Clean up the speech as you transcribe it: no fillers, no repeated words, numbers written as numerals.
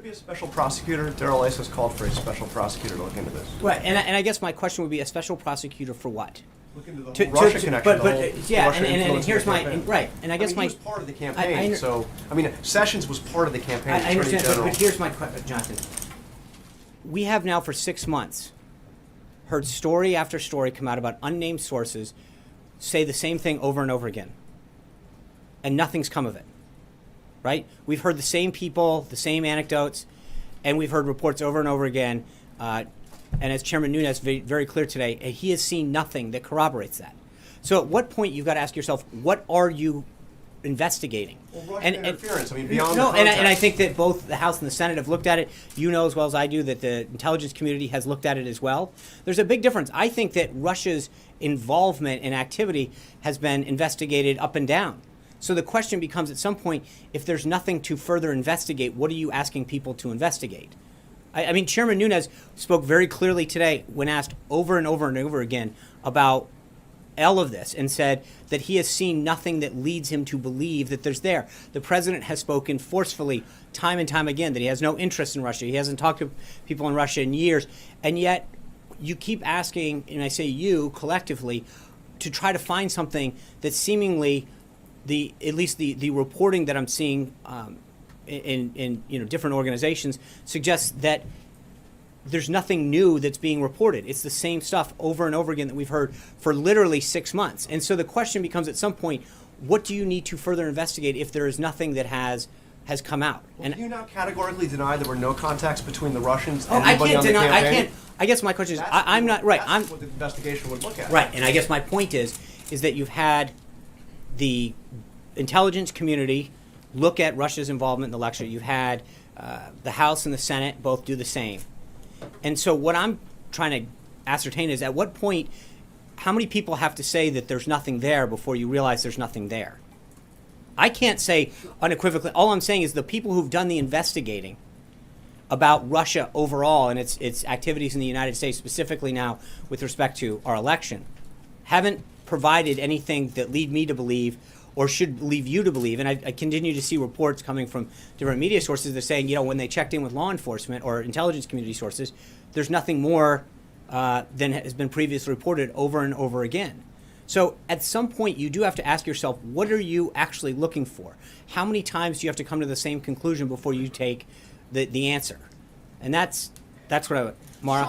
be a special prosecutor? Darrell Ice has called for a special prosecutor to look into this. Right, and I guess my question would be a special prosecutor for what? Look into the whole Russia connection. And here's my right, and I guess he was part of the campaign. Sessions was part of the campaign. I understand, but here's my question, Jonathan. We have now for 6 months heard story after story come out about unnamed sources say the same thing over and over again, and nothing's come of it. Right? We've heard the same people, the same anecdotes, and we've heard reports over and over again. And as Chairman Nunes very, very clear today, he has seen nothing that corroborates that. So at what point you've got to ask yourself, what are you investigating? Well, Russian interference, beyond and I think that both the House and the Senate have looked at it. You know as well as I do that the intelligence community has looked at it as well. There's a big difference. I think that Russia's involvement in activity has been investigated up and down. So the question becomes at some point, if there's nothing to further investigate, what are you asking people to investigate? Chairman Nunes spoke very clearly today when asked over and over and over again about all of this and said that he has seen nothing that leads him to believe that there's there. The president has spoken forcefully time and time again that he has no interest in Russia. He hasn't talked to people in Russia in years. And yet you keep asking, and I say you collectively, to try to find something that seemingly at least the reporting that I'm seeing in different organizations suggests that there's nothing new that's being reported. It's the same stuff over and over again that we've heard for literally 6 months. And so the question becomes at some point, what do you need to further investigate if there is nothing that has come out? Well, can you now categorically deny there were no contacts between the Russians and I anybody can't on the deny. campaign? I can't. I guess my question is, I'm not right. That's what the investigation would look at. Right, and I guess my point is that you've had the intelligence community look at Russia's involvement in the election. You've had the House and the Senate both do the same. And so what I'm trying to ascertain is at what point, how many people have to say that there's nothing there before you realize there's nothing there? I can't say unequivocally. All I'm saying is the people who've done the investigating about Russia overall and its activities in the United States, specifically now with respect to our election, haven't provided anything that lead me to believe or should leave you to believe. And I continue to see reports coming from different media sources that are saying, when they checked in with law enforcement or intelligence community sources, there's nothing more than has been previously reported over and over again. So at some point, you do have to ask yourself, what are you actually looking for? How many times do you have to come to the same conclusion before you take the answer? And that's what Mara?